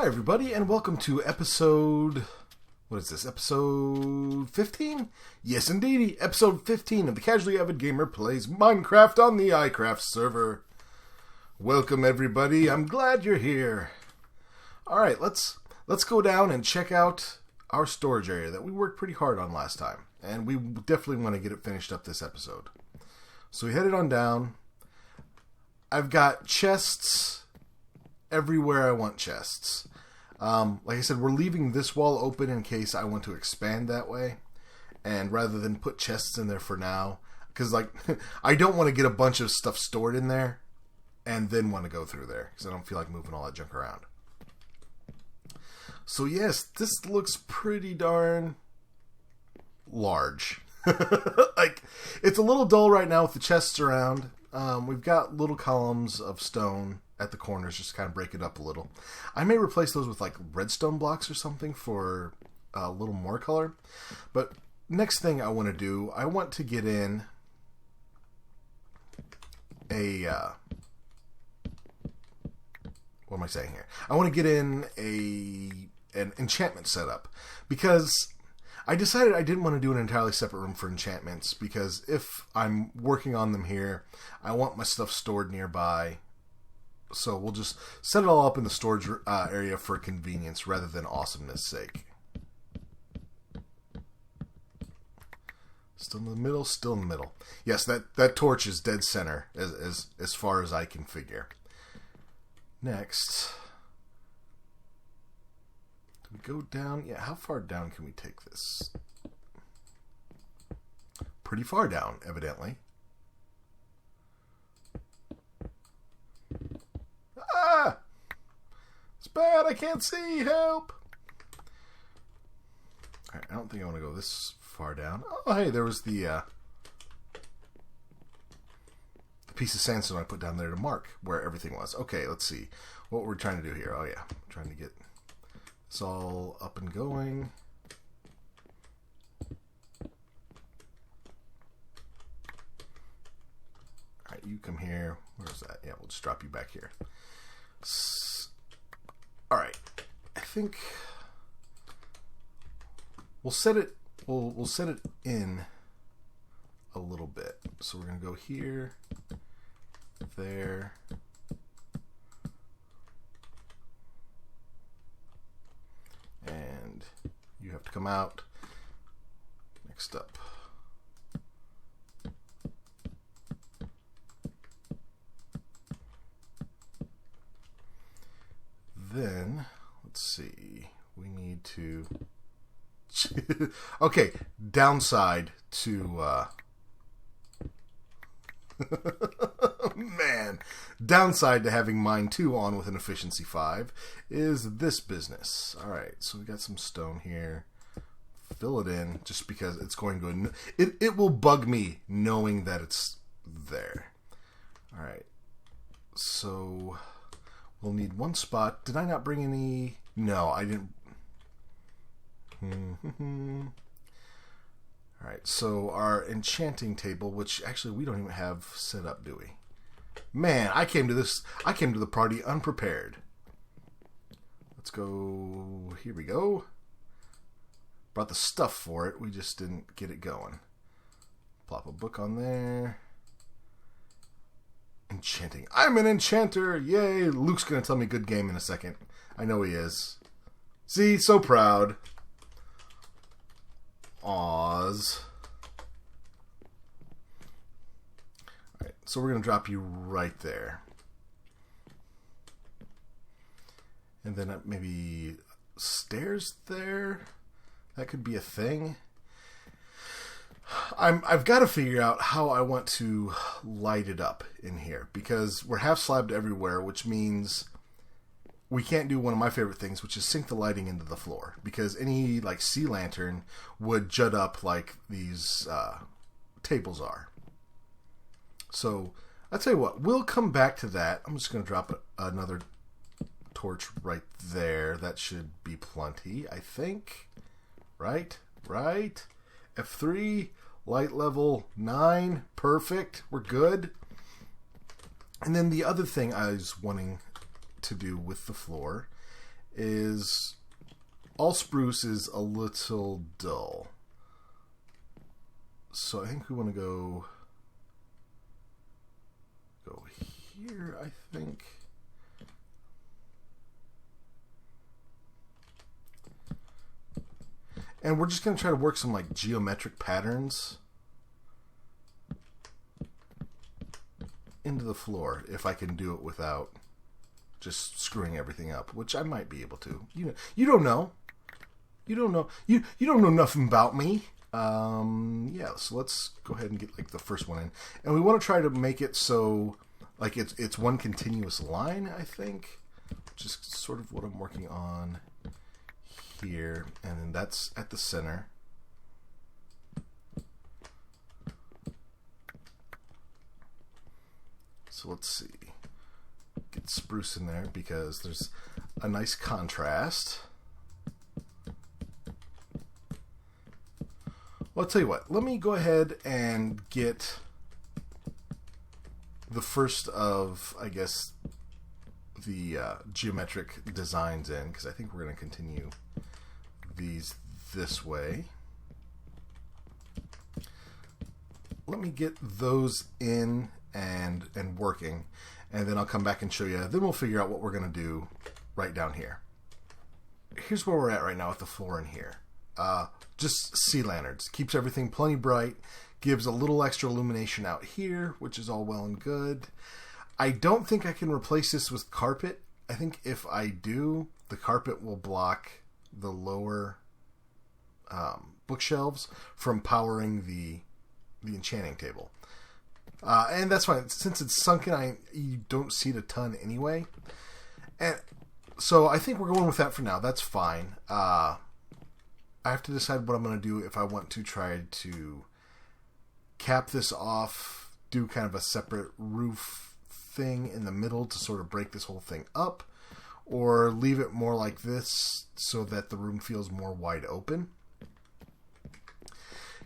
Hi, everybody, and welcome to episode... What is this? Episode 15? Yes, indeedy. Episode 15 of the Casually Avid Gamer Plays Minecraft on the iCraft server. Welcome, everybody. I'm glad you're here. Alright, let's go down and check out our storage area that we worked pretty hard on last time. And we definitely want to get it finished up this episode. So we headed on down. I've got chests everywhere I want chests. Like I said, we're leaving this wall open in case I want to expand that way. And rather than put chests in there for now. Because, I don't want to get a bunch of stuff stored in there and then want to go through there. Because I don't feel like moving all that junk around. So, yes, this looks pretty darn large. It's a little dull right now with the chests around. We've got little columns of stone at the corners just to kind of break it up a little. I may replace those with redstone blocks or something for a little more color. But next thing I want to do, I want to get in a what am I saying here? I want to get in an enchantment setup because I decided I didn't want to do an entirely separate room for enchantments because if I'm working on them here, I want my stuff stored nearby. So we'll just set it all up in the storage area for convenience rather than awesomeness sake. Still in the middle, still in the middle. Yes, that torch is dead center as far as I can figure. Next, do we go down? Yeah, how far down can we take this? Pretty far down, evidently. Ah! It's bad, I can't see, help! Alright, I don't think I want to go this far down. Oh, hey, there was the piece of sandstone I put down there to mark where everything was. Okay, let's see what we're trying to do here. Oh yeah, I'm trying to get this all up and going. Alright, you come here. Where's that? Yeah, we'll just drop you back here. Alright, I think we'll set it in a little bit. So we're going to go here, there, and you have to come out. Next up. Then, let's see, we need to, okay, downside to, man, downside to having Mine 2 on with an efficiency 5 is this business. Alright, so we got some stone here. Fill it in, just because it's going to, it will bug me knowing that it's there. Alright, so we'll need one spot. Did I not bring any? No, I didn't. Alright, so our enchanting table, which actually we don't even have set up, do we? Man, I came to the party unprepared. Let's go, here we go. Brought the stuff for it, we just didn't get it going. Plop a book on there. Enchanting. I'm an enchanter! Yay! Luke's gonna tell me good game in a second. I know he is. See? So proud. Oz. Alright, so we're gonna drop you right there. And then maybe stairs there? That could be a thing. I've got to figure out how I want to light it up in here because we're half slabbed everywhere, which means we can't do one of my favorite things, which is sink the lighting into the floor because any sea lantern would jut up like these tables are. So I'll tell you what, we'll come back to that. I'm just going to drop another torch right there. That should be plenty, I think. Right? F3, light level 9, perfect, we're good. And then the other thing I was wanting to do with the floor is all spruce is a little dull. So I think we want to go here, I think. And we're just going to try to work some like geometric patterns into the floor, if I can do it without just screwing everything up, which I might be able to. You don't know. You don't know. You don't know nothing about me. Yeah, so let's go ahead and get like the first one in. And we want to try to make it so like it's one continuous line, I think. Which is sort of what I'm working on here, and then that's at the center. So let's see. Get spruce in there because there's a nice contrast. Well, I'll tell you what. Let me go ahead and get the first of, I guess, the geometric designs in, because I think we're going to continue these this way. Let me get those in and working, and then I'll come back and show you. Then we'll figure out what we're going to do right down here. Here's where we're at right now with the floor in here. Just sea lanterns. Keeps everything plenty bright. Gives a little extra illumination out here, which is all well and good. I don't think I can replace this with carpet. I think if I do, the carpet will block the lower bookshelves from powering the enchanting table. And that's fine. Since it's sunken, you don't see it a ton anyway. And so I think we're going with that for now. That's fine. I have to decide what I'm going to do if I want to try to cap this off, do kind of a separate roof thing in the middle to sort of break this whole thing up, or leave it more like this so that the room feels more wide open.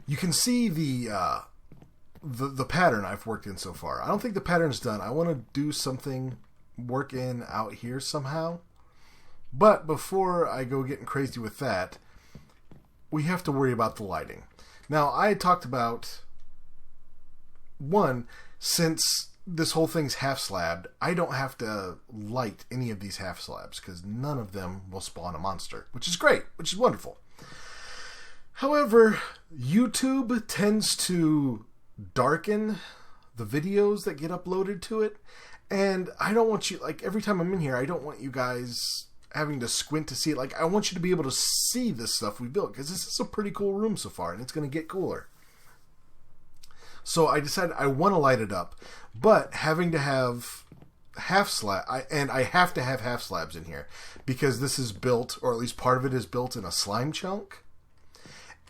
You can see the pattern I've worked in so far. I don't think the pattern's done. I want to do something work in out here somehow. But before I go getting crazy with that, we have to worry about the lighting. Now, I had talked about, one, since this whole thing's half slabbed, I don't have to light any of these half slabs because none of them will spawn a monster, which is great, which is wonderful. However, YouTube tends to darken the videos that get uploaded to it, and I don't want you, like, every time I'm in here, I don't want you guys having to squint to see it. Like, I want you to be able to see this stuff we built, because this is a pretty cool room so far, and it's going to get cooler. So I decided I want to light it up, but having to have half slab, and I have to have half slabs in here, because this is built, or at least part of it is built in a slime chunk,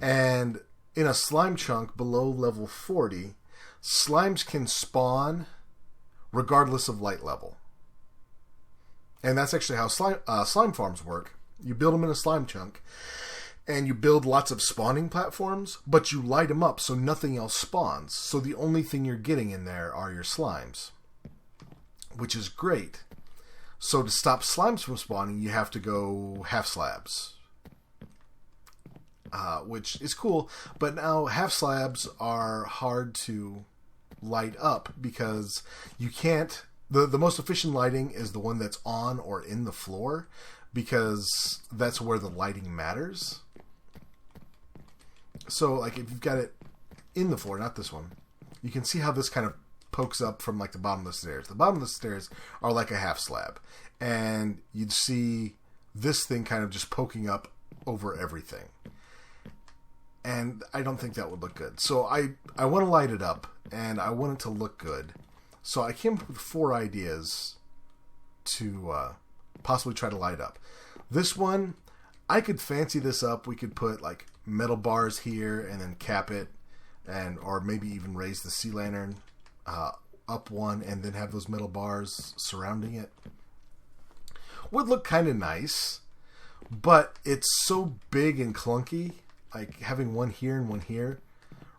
and in a slime chunk below level 40, slimes can spawn regardless of light level. And that's actually how slime farms work. You build them in a slime chunk, and you build lots of spawning platforms, but you light them up so nothing else spawns. So the only thing you're getting in there are your slimes, which is great. So to stop slimes from spawning, you have to go half slabs. Which is cool, but now half slabs are hard to light up because you can't. The most efficient lighting is the one that's on or in the floor, because that's where the lighting matters. So, like, if you've got it in the floor, not this one, you can see how this kind of pokes up from, like, the bottom of the stairs. The bottom of the stairs are like a half slab, and you'd see this thing kind of just poking up over everything. And I don't think that would look good. So I want to light it up, and I want it to look good. So I came up with 4 ideas to possibly try to light up. This one, I could fancy this up. We could put like metal bars here and then cap it, or maybe even raise the sea lantern up one and then have those metal bars surrounding it. Would look kind of nice, but it's so big and clunky. Like having one here and one here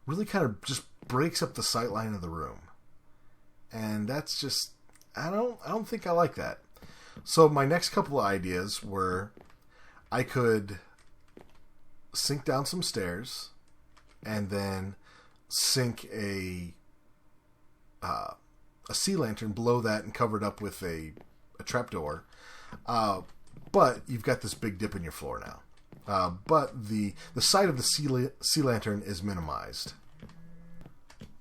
really kind of just breaks up the sight line of the room. And that's just, I don't think I like that. So my next couple of ideas were I could sink down some stairs and then sink a sea lantern below that and cover it up with a trapdoor. But you've got this big dip in your floor now. But the side of the sea lantern is minimized.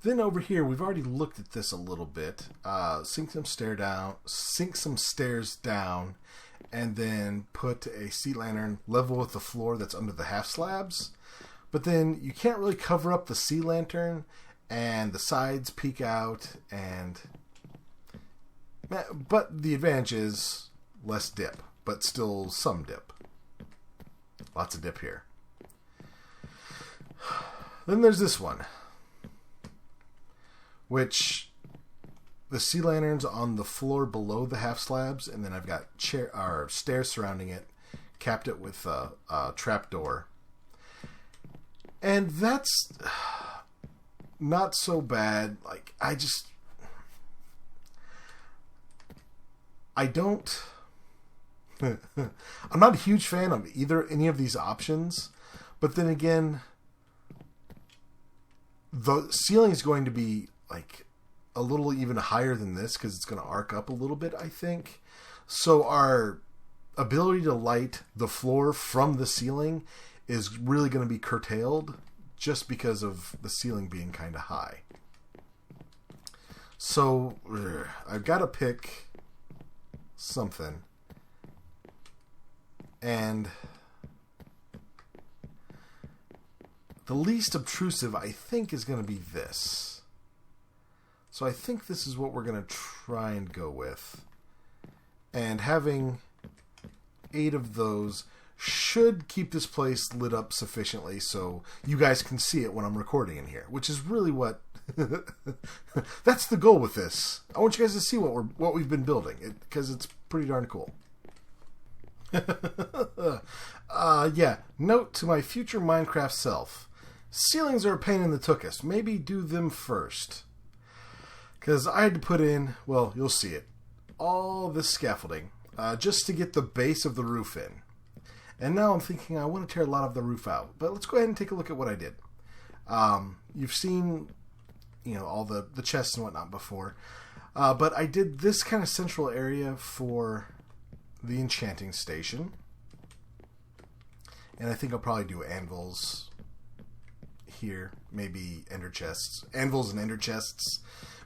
Then over here, we've already looked at this a little bit. Sink some stairs down, and then put a sea lantern level with the floor that's under the half slabs. But then you can't really cover up the sea lantern, and the sides peek out, but the advantage is less dip, but still some dip. Lots of dip here. Then there's this one, which the sea lantern's on the floor below the half slabs, and then I've got stairs surrounding it, capped it with a trapdoor. And that's not so bad. Like, I'm not a huge fan of any of these options, but then again, the ceiling is going to be like a little even higher than this because it's going to arc up a little bit, I think. So our ability to light the floor from the ceiling is really going to be curtailed just because of the ceiling being kind of high. So I've got to pick something. And the least obtrusive, I think, is going to be this. So I think this is what we're going to try and go with. And having 8 of those should keep this place lit up sufficiently so you guys can see it when I'm recording in here, which is really what that's the goal with this. I want you guys to see what we've been building, because it's pretty darn cool. Yeah, note to my future Minecraft self. Ceilings are a pain in the tuchus. Maybe do them first. Because I had to put in, well, you'll see it, all this scaffolding just to get the base of the roof in. And now I'm thinking I want to tear a lot of the roof out. But let's go ahead and take a look at what I did. You've seen, all the chests and whatnot before. But I did this kind of central area for the enchanting station. And I think I'll probably do anvils here. Maybe ender chests. Anvils and ender chests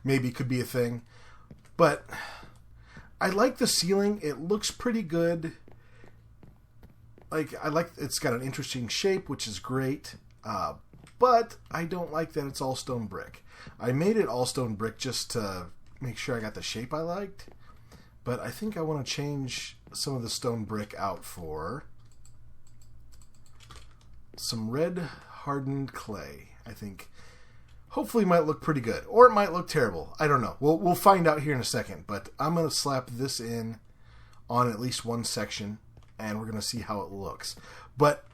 maybe could be a thing. But I like the ceiling. It looks pretty good. It's got an interesting shape, which is great. But I don't like that it's all stone brick. I made it all stone brick just to make sure I got the shape I liked. But I think I want to change some of the stone brick out for some red hardened clay. I think hopefully might look pretty good, or it might look terrible. I don't know. We'll find out here in a second. But I'm going to slap this in on at least one section, and we're going to see how it looks. But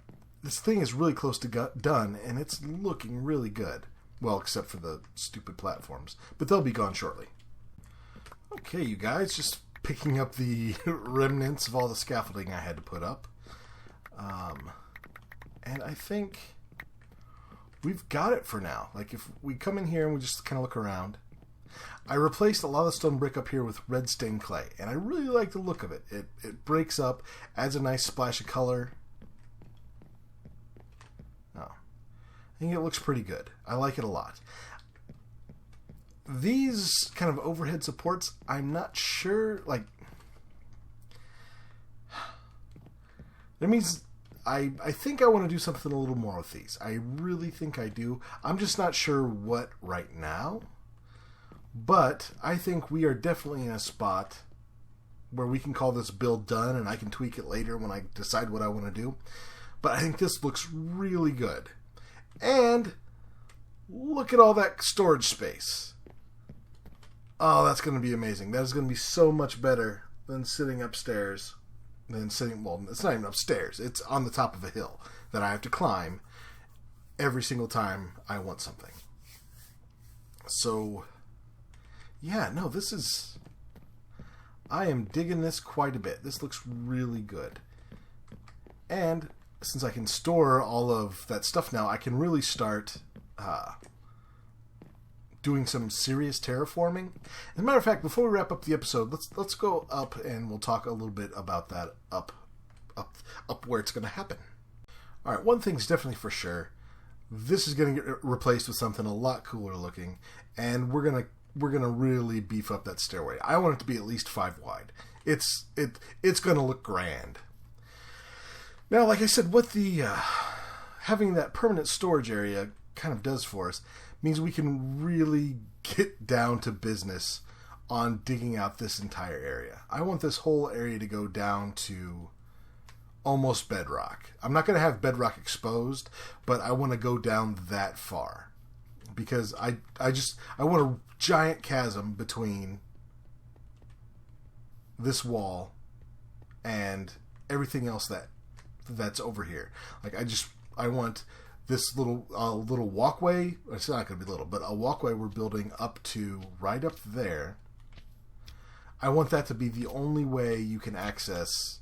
this thing is really close to done, and it's looking really good. Well, except for the stupid platforms, but they'll be gone shortly. Okay, you guys, just picking up the remnants of all the scaffolding I had to put up. And I think we've got it for now. Like, if we come in here and we just kind of look around, I replaced a lot of the stone brick up here with red stained clay, and I really like the look of it. It breaks up, adds a nice splash of color. Oh, I think it looks pretty good. I like it a lot. These kind of overhead supports, I'm not sure, that means I think I want to do something a little more with these. I really think I do. I'm just not sure what right now. But I think we are definitely in a spot where we can call this build done, and I can tweak it later when I decide what I want to do. But I think this looks really good. And look at all that storage space. Oh, that's going to be amazing. That is going to be so much better than sitting upstairs. Well, it's not even upstairs. It's on the top of a hill that I have to climb every single time I want something. So, yeah, no, this is... I am digging this quite a bit. This looks really good. And since I can store all of that stuff now, I can really start doing some serious terraforming. As a matter of fact, before we wrap up the episode, let's go up and we'll talk a little bit about that up where it's going to happen. All right, one thing's definitely for sure. This is going to get replaced with something a lot cooler looking, and we're gonna really beef up that stairway. I want it to be at least 5 wide. It's going to look grand. Now, like I said, what the having that permanent storage area kind of does for us means we can really get down to business on digging out this entire area. I want this whole area to go down to almost bedrock. I'm not going to have bedrock exposed, but I want to go down that far because I want a giant chasm between this wall and everything else that's over here. Like I want this little walkway. It's not going to be little, but a walkway we're building up to right up there. I want that to be the only way you can access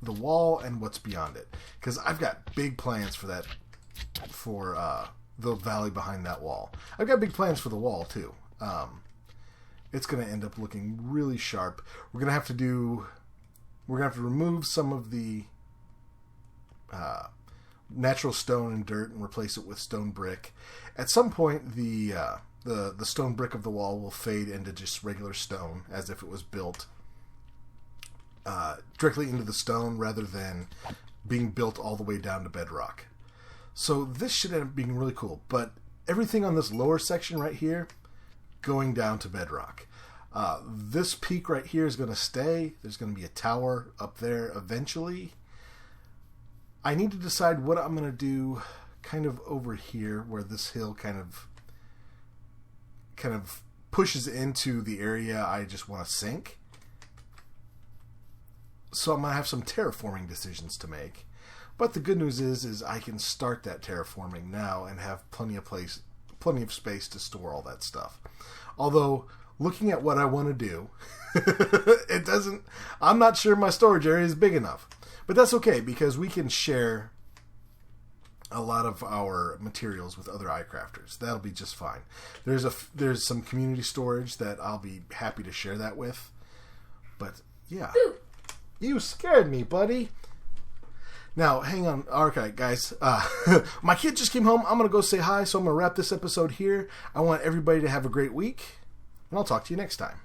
the wall and what's beyond it, because I've got big plans for that, for the valley behind that wall. I've got big plans for the wall too. It's going to end up looking really sharp. We're going to have to remove some of the natural stone and dirt and replace it with stone brick. At some point, the stone brick of the wall will fade into just regular stone, as if it was built directly into the stone rather than being built all the way down to bedrock. So this should end up being really cool. But everything on this lower section right here, going down to bedrock. This peak right here is going to stay. There's going to be a tower up there eventually. I need to decide what I'm going to do kind of over here where this hill kind of pushes into the area I just want to sink. So I'm going to have some terraforming decisions to make. But the good news is I can start that terraforming now and have plenty of space to store all that stuff. Although, looking at what I want to do, I'm not sure my storage area is big enough. But that's okay, because we can share a lot of our materials with other iCrafters. That'll be just fine. There's some community storage that I'll be happy to share that with. But yeah. Ooh. You scared me, buddy. Now, hang on. Okay, guys. My kid just came home. I'm going to go say hi, so I'm going to wrap this episode here. I want everybody to have a great week, and I'll talk to you next time.